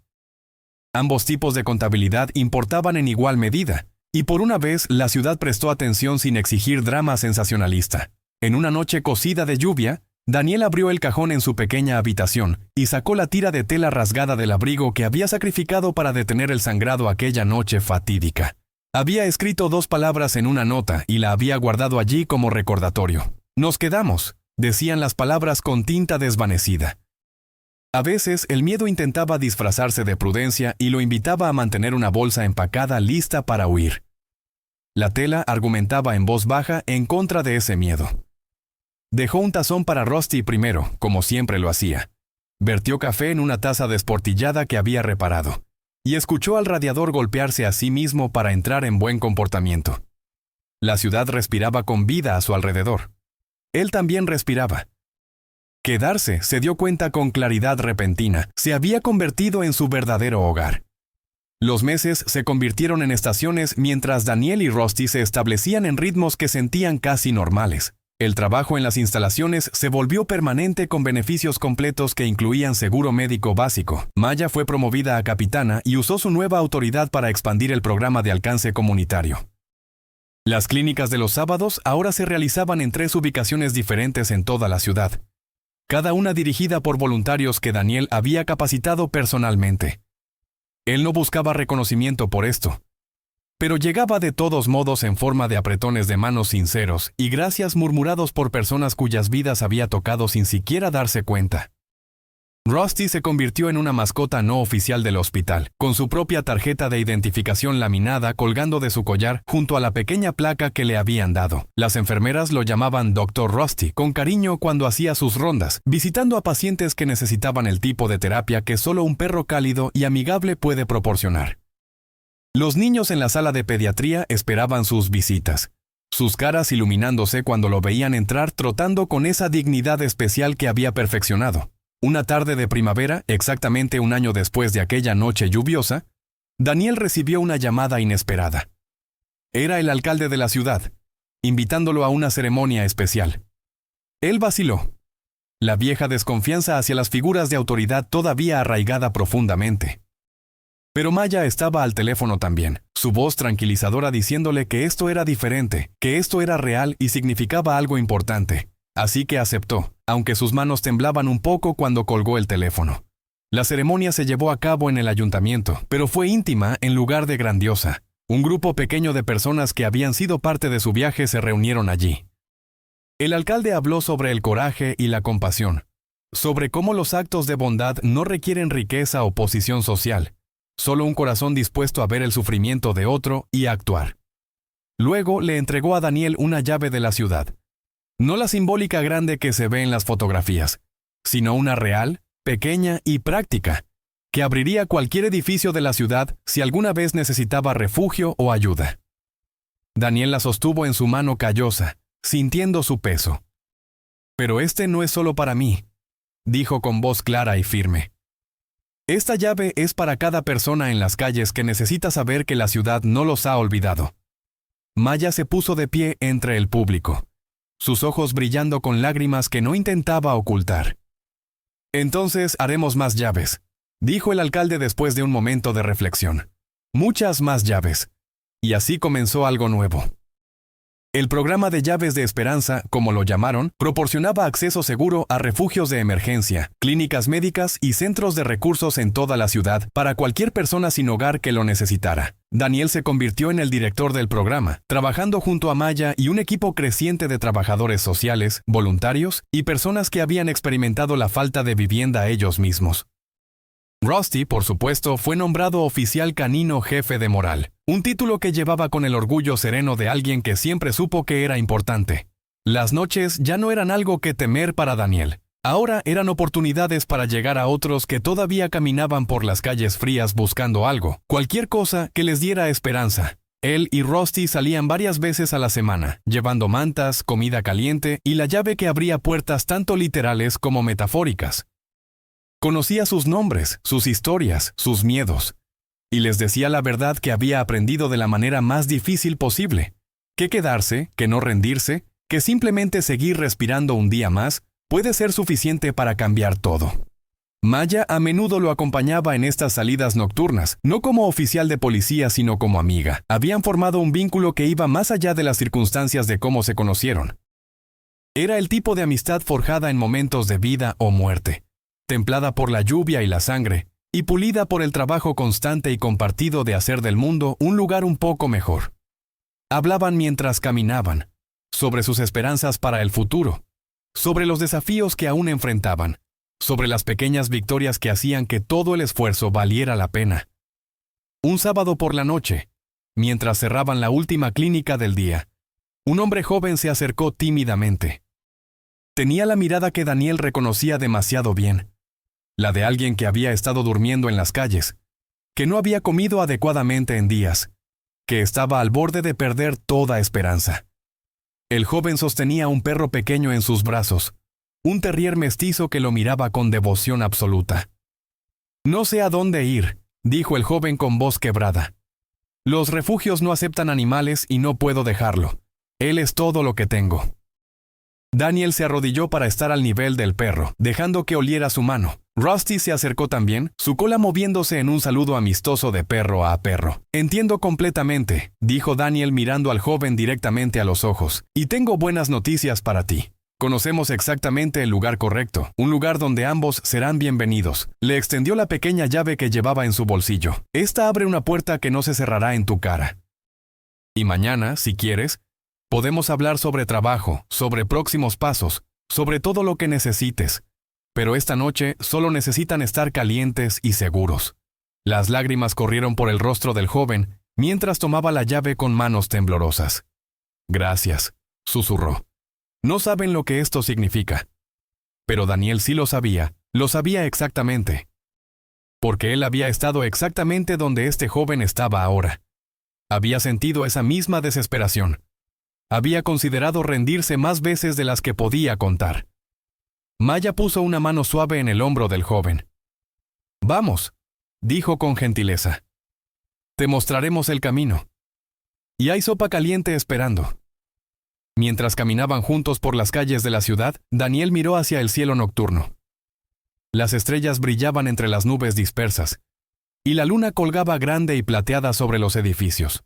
Speaker 1: Ambos tipos de contabilidad importaban en igual medida, y por una vez la ciudad prestó atención sin exigir drama sensacionalista. En una noche cocida de lluvia, Daniel abrió el cajón en su pequeña habitación y sacó la tira de tela rasgada del abrigo que había sacrificado para detener el sangrado aquella noche fatídica. Había escrito 2 palabras en una nota y la había guardado allí como recordatorio. «Nos quedamos», decían las palabras con tinta desvanecida. A veces el miedo intentaba disfrazarse de prudencia y lo invitaba a mantener una bolsa empacada lista para huir. La tela argumentaba en voz baja en contra de ese miedo. Dejó un tazón para Rusty primero, como siempre lo hacía. Vertió café en una taza desportillada que había reparado, y escuchó al radiador golpearse a sí mismo para entrar en buen comportamiento. La ciudad respiraba con vida a su alrededor. Él también respiraba. Quedarse, se dio cuenta con claridad repentina, se había convertido en su verdadero hogar. Los meses se convirtieron en estaciones mientras Daniel y Rusty se establecían en ritmos que sentían casi normales. El trabajo en las instalaciones se volvió permanente con beneficios completos que incluían seguro médico básico. Maya fue promovida a capitana y usó su nueva autoridad para expandir el programa de alcance comunitario. Las clínicas de los sábados ahora se realizaban en 3 ubicaciones diferentes en toda la ciudad, cada una dirigida por voluntarios que Daniel había capacitado personalmente. Él no buscaba reconocimiento por esto, pero llegaba de todos modos en forma de apretones de manos sinceros y gracias murmurados por personas cuyas vidas había tocado sin siquiera darse cuenta. Rusty se convirtió en una mascota no oficial del hospital, con su propia tarjeta de identificación laminada colgando de su collar junto a la pequeña placa que le habían dado. Las enfermeras lo llamaban Dr. Rusty con cariño cuando hacía sus rondas, visitando a pacientes que necesitaban el tipo de terapia que solo un perro cálido y amigable puede proporcionar. Los niños en la sala de pediatría esperaban sus visitas, sus caras iluminándose cuando lo veían entrar trotando con esa dignidad especial que había perfeccionado. Una tarde de primavera, exactamente un año después de aquella noche lluviosa, Daniel recibió una llamada inesperada. Era el alcalde de la ciudad, invitándolo a una ceremonia especial. Él vaciló. La vieja desconfianza hacia las figuras de autoridad todavía arraigada profundamente. Pero Maya estaba al teléfono también, su voz tranquilizadora diciéndole que esto era diferente, que esto era real y significaba algo importante. Así que aceptó, aunque sus manos temblaban un poco cuando colgó el teléfono. La ceremonia se llevó a cabo en el ayuntamiento, pero fue íntima en lugar de grandiosa. Un grupo pequeño de personas que habían sido parte de su viaje se reunieron allí. El alcalde habló sobre el coraje y la compasión, sobre cómo los actos de bondad no requieren riqueza o posición social, solo un corazón dispuesto a ver el sufrimiento de otro y a actuar. Luego le entregó a Daniel una llave de la ciudad. No la simbólica grande que se ve en las fotografías, sino una real, pequeña y práctica, que abriría cualquier edificio de la ciudad si alguna vez necesitaba refugio o ayuda. Daniel la sostuvo en su mano callosa, sintiendo su peso. «Pero este no es solo para mí», dijo con voz clara y firme. Esta llave es para cada persona en las calles que necesita saber que la ciudad no los ha olvidado. Maya se puso de pie entre el público, sus ojos brillando con lágrimas que no intentaba ocultar. «Entonces haremos más llaves», dijo el alcalde después de un momento de reflexión. «Muchas más llaves». Y así comenzó algo nuevo. El programa de llaves de esperanza, como lo llamaron, proporcionaba acceso seguro a refugios de emergencia, clínicas médicas y centros de recursos en toda la ciudad para cualquier persona sin hogar que lo necesitara. Daniel se convirtió en el director del programa, trabajando junto a Maya y un equipo creciente de trabajadores sociales, voluntarios y personas que habían experimentado la falta de vivienda ellos mismos. Rusty, por supuesto, fue nombrado oficial canino jefe de moral, un título que llevaba con el orgullo sereno de alguien que siempre supo que era importante. Las noches ya no eran algo que temer para Daniel. Ahora eran oportunidades para llegar a otros que todavía caminaban por las calles frías buscando algo, cualquier cosa que les diera esperanza. Él y Rusty salían varias veces a la semana, llevando mantas, comida caliente y la llave que abría puertas tanto literales como metafóricas. Conocía sus nombres, sus historias, sus miedos, y les decía la verdad que había aprendido de la manera más difícil posible, que quedarse, que no rendirse, que simplemente seguir respirando un día más puede ser suficiente para cambiar todo. Maya a menudo lo acompañaba en estas salidas nocturnas, no como oficial de policía sino como amiga. Habían formado un vínculo que iba más allá de las circunstancias de cómo se conocieron. Era el tipo de amistad forjada en momentos de vida o muerte, templada por la lluvia y la sangre, y pulida por el trabajo constante y compartido de hacer del mundo un lugar un poco mejor. Hablaban mientras caminaban, sobre sus esperanzas para el futuro, sobre los desafíos que aún enfrentaban, sobre las pequeñas victorias que hacían que todo el esfuerzo valiera la pena. Un sábado por la noche, mientras cerraban la última clínica del día, un hombre joven se acercó tímidamente. Tenía la mirada que Daniel reconocía demasiado bien, la de alguien que había estado durmiendo en las calles, que no había comido adecuadamente en días, que estaba al borde de perder toda esperanza. El joven sostenía un perro pequeño en sus brazos, un terrier mestizo que lo miraba con devoción absoluta. «No sé a dónde ir», dijo el joven con voz quebrada. «Los refugios no aceptan animales y no puedo dejarlo. Él es todo lo que tengo». Daniel se arrodilló para estar al nivel del perro, dejando que oliera su mano. Rusty se acercó también, su cola moviéndose en un saludo amistoso de perro a perro. «Entiendo completamente», dijo Daniel mirando al joven directamente a los ojos, «y tengo buenas noticias para ti. Conocemos exactamente el lugar correcto, un lugar donde ambos serán bienvenidos». Le extendió la pequeña llave que llevaba en su bolsillo. «Esta abre una puerta que no se cerrará en tu cara. Y mañana, si quieres, podemos hablar sobre trabajo, sobre próximos pasos, sobre todo lo que necesites. Pero esta noche solo necesitan estar calientes y seguros». Las lágrimas corrieron por el rostro del joven mientras tomaba la llave con manos temblorosas. «Gracias», susurró. «No saben lo que esto significa». Pero Daniel sí lo sabía exactamente. Porque él había estado exactamente donde este joven estaba ahora. Había sentido esa misma desesperación. Había considerado rendirse más veces de las que podía contar. Maya puso una mano suave en el hombro del joven. «Vamos», dijo con gentileza. «Te mostraremos el camino. Y hay sopa caliente esperando». Mientras caminaban juntos por las calles de la ciudad, Daniel miró hacia el cielo nocturno. Las estrellas brillaban entre las nubes dispersas, y la luna colgaba grande y plateada sobre los edificios.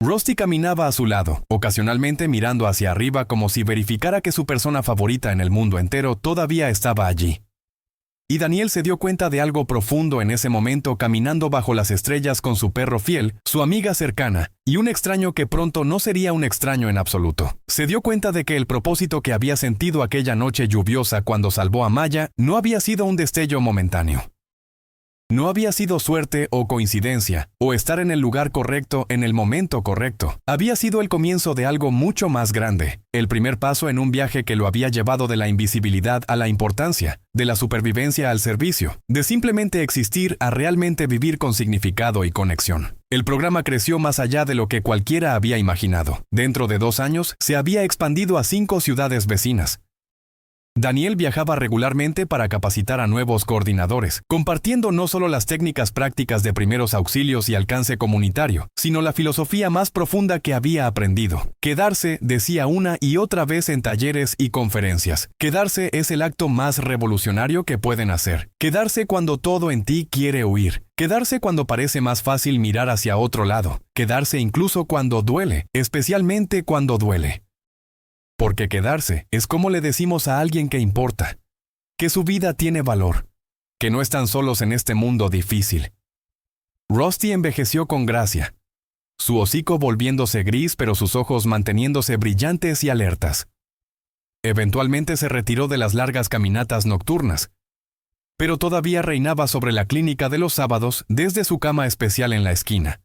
Speaker 1: Rusty caminaba a su lado, ocasionalmente mirando hacia arriba como si verificara que su persona favorita en el mundo entero todavía estaba allí. Y Daniel se dio cuenta de algo profundo en ese momento caminando bajo las estrellas con su perro fiel, su amiga cercana, y un extraño que pronto no sería un extraño en absoluto. Se dio cuenta de que el propósito que había sentido aquella noche lluviosa cuando salvó a Maya no había sido un destello momentáneo. No había sido suerte o coincidencia, o estar en el lugar correcto en el momento correcto. Había sido el comienzo de algo mucho más grande, el primer paso en un viaje que lo había llevado de la invisibilidad a la importancia, de la supervivencia al servicio, de simplemente existir a realmente vivir con significado y conexión. El programa creció más allá de lo que cualquiera había imaginado. Dentro de 2 años, se había expandido a 5 ciudades vecinas. Daniel viajaba regularmente para capacitar a nuevos coordinadores, compartiendo no solo las técnicas prácticas de primeros auxilios y alcance comunitario, sino la filosofía más profunda que había aprendido. Quedarse, decía una y otra vez en talleres y conferencias. Quedarse es el acto más revolucionario que pueden hacer. Quedarse cuando todo en ti quiere huir. Quedarse cuando parece más fácil mirar hacia otro lado. Quedarse incluso cuando duele, especialmente cuando duele. Porque quedarse es como le decimos a alguien que importa, que su vida tiene valor, que no están solos en este mundo difícil. Rusty envejeció con gracia, su hocico volviéndose gris pero sus ojos manteniéndose brillantes y alertas. Eventualmente se retiró de las largas caminatas nocturnas, pero todavía reinaba sobre la clínica de los sábados desde su cama especial en la esquina,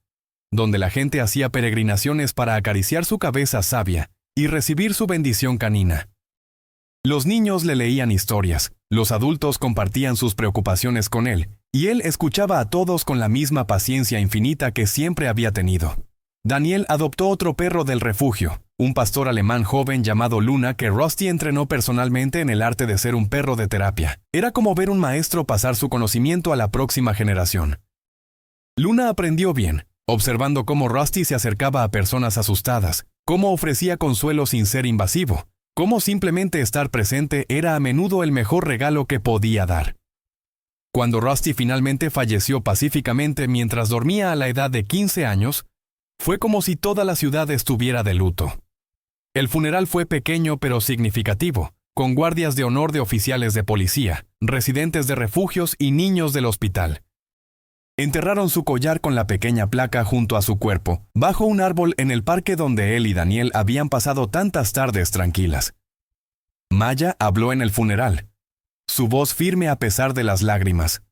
Speaker 1: donde la gente hacía peregrinaciones para acariciar su cabeza sabia y recibir su bendición canina. Los niños le leían historias, los adultos compartían sus preocupaciones con él, y él escuchaba a todos con la misma paciencia infinita que siempre había tenido. Daniel adoptó otro perro del refugio, un pastor alemán joven llamado Luna que Rusty entrenó personalmente en el arte de ser un perro de terapia. Era como ver un maestro pasar su conocimiento a la próxima generación. Luna aprendió bien, observando cómo Rusty se acercaba a personas asustadas, cómo ofrecía consuelo sin ser invasivo, cómo simplemente estar presente era a menudo el mejor regalo que podía dar. Cuando Rusty finalmente falleció pacíficamente mientras dormía a la edad de 15 años, fue como si toda la ciudad estuviera de luto. El funeral fue pequeño pero significativo, con guardias de honor de oficiales de policía, residentes de refugios y niños del hospital. Enterraron su collar con la pequeña placa junto a su cuerpo, bajo un árbol en el parque donde él y Daniel habían pasado tantas tardes tranquilas. Maya habló en el funeral, su voz firme a pesar de las lágrimas.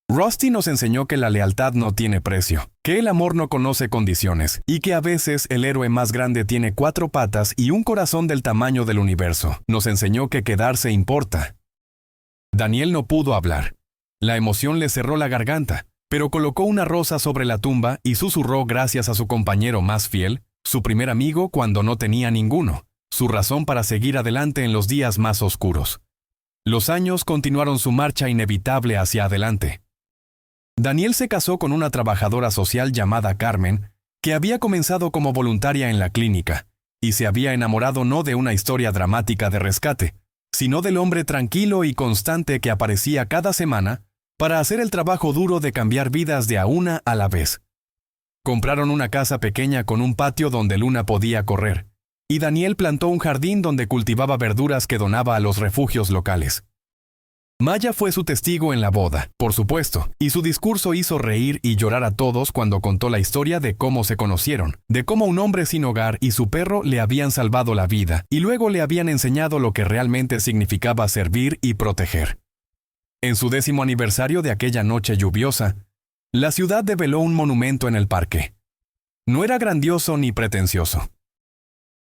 Speaker 1: Rusty nos enseñó que la lealtad no tiene precio, que el amor no conoce condiciones, y que a veces el héroe más grande tiene 4 patas y un corazón del tamaño del universo. Nos enseñó que quedarse importa. Daniel no pudo hablar. La emoción le cerró la garganta, pero colocó una rosa sobre la tumba y susurró gracias a su compañero más fiel, su primer amigo cuando no tenía ninguno, su razón para seguir adelante en los días más oscuros. Los años continuaron su marcha inevitable hacia adelante. Daniel se casó con una trabajadora social llamada Carmen, que había comenzado como voluntaria en la clínica, y se había enamorado no de una historia dramática de rescate, sino del hombre tranquilo y constante que aparecía cada semana para hacer el trabajo duro de cambiar vidas de a una a la vez. Compraron una casa pequeña con un patio donde Luna podía correr, y Daniel plantó un jardín donde cultivaba verduras que donaba a los refugios locales. Maya fue su testigo en la boda, por supuesto, y su discurso hizo reír y llorar a todos cuando contó la historia de cómo se conocieron, de cómo un hombre sin hogar y su perro le habían salvado la vida, y luego le habían enseñado lo que realmente significaba servir y proteger. En su 10º aniversario de aquella noche lluviosa, la ciudad develó un monumento en el parque. No era grandioso ni pretencioso.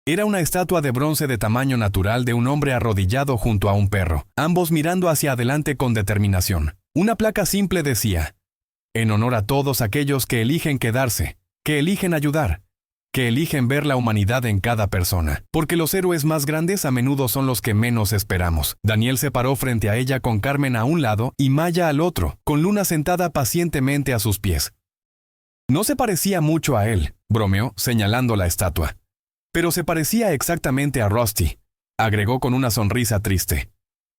Speaker 1: Era una estatua de bronce de tamaño natural de un hombre arrodillado junto a un perro, ambos mirando hacia adelante con determinación. Una placa simple decía: en honor a todos aquellos que eligen quedarse, que eligen ayudar, que eligen ver la humanidad en cada persona, porque los héroes más grandes a menudo son los que menos esperamos. Daniel se paró frente a ella con Carmen a un lado y Maya al otro, con Luna sentada pacientemente a sus pies. No se parecía mucho a él, bromeó, señalando la estatua. Pero se parecía exactamente a Rusty, agregó con una sonrisa triste.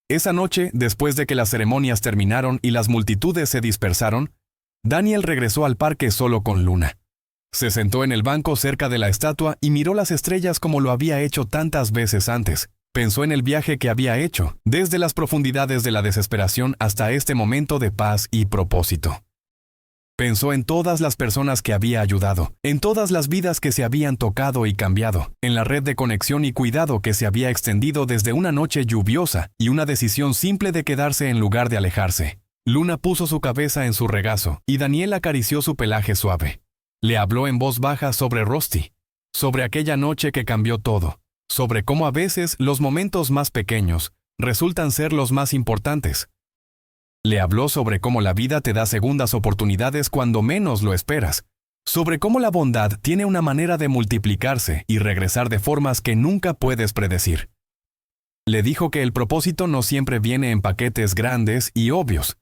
Speaker 1: Esa noche, después de que las ceremonias terminaron y las multitudes se dispersaron, Daniel regresó al parque solo con Luna. Se sentó en el banco cerca de la estatua y miró las estrellas como lo había hecho tantas veces antes. Pensó en el viaje que había hecho, desde las profundidades de la desesperación hasta este momento de paz y propósito. Pensó en todas las personas que había ayudado, en todas las vidas que se habían tocado y cambiado, en la red de conexión y cuidado que se había extendido desde una noche lluviosa y una decisión simple de quedarse en lugar de alejarse. Luna puso su cabeza en su regazo y Daniel acarició su pelaje suave. Le habló en voz baja sobre Rusty, sobre aquella noche que cambió todo, sobre cómo a veces los momentos más pequeños resultan ser los más importantes. Le habló sobre cómo la vida te da segundas oportunidades cuando menos lo esperas, sobre cómo la bondad tiene una manera de multiplicarse y regresar de formas que nunca puedes predecir. Le dijo que el propósito no siempre viene en paquetes grandes y obvios,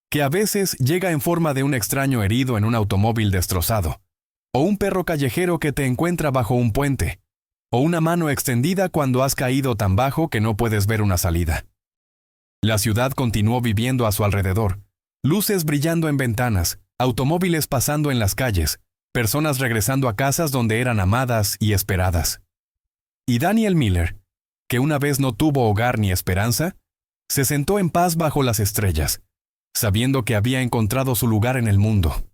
Speaker 1: que a veces llega en forma de un extraño herido en un automóvil destrozado, o un perro callejero que te encuentra bajo un puente, o una mano extendida cuando has caído tan bajo que no puedes ver una salida. La ciudad continuó viviendo a su alrededor, luces brillando en ventanas, automóviles pasando en las calles, personas regresando a casas donde eran amadas y esperadas. Y Daniel Miller, que una vez no tuvo hogar ni esperanza, se sentó en paz bajo las estrellas, sabiendo que había encontrado su lugar en el mundo.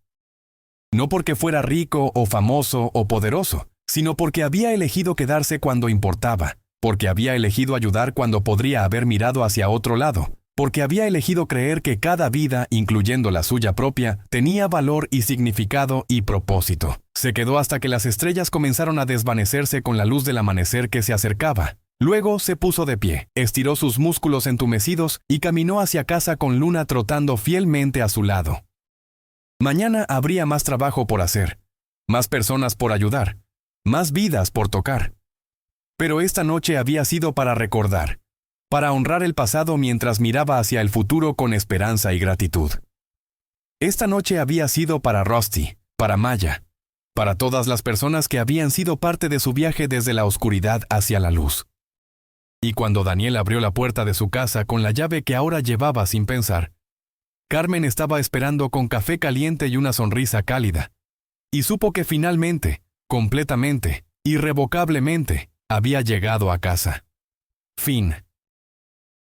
Speaker 1: No porque fuera rico o famoso o poderoso, sino porque había elegido quedarse cuando importaba, porque había elegido ayudar cuando podría haber mirado hacia otro lado, porque había elegido creer que cada vida, incluyendo la suya propia, tenía valor y significado y propósito. Se quedó hasta que las estrellas comenzaron a desvanecerse con la luz del amanecer que se acercaba. Luego se puso de pie, estiró sus músculos entumecidos y caminó hacia casa con Luna trotando fielmente a su lado. Mañana habría más trabajo por hacer, más personas por ayudar, más vidas por tocar. Pero esta noche había sido para recordar, para honrar el pasado mientras miraba hacia el futuro con esperanza y gratitud. Esta noche había sido para Rusty, para Maya, para todas las personas que habían sido parte de su viaje desde la oscuridad hacia la luz. Y cuando Daniel abrió la puerta de su casa con la llave que ahora llevaba sin pensar, Carmen estaba esperando con café caliente y una sonrisa cálida, y supo que finalmente, completamente, irrevocablemente, había llegado a casa. Fin.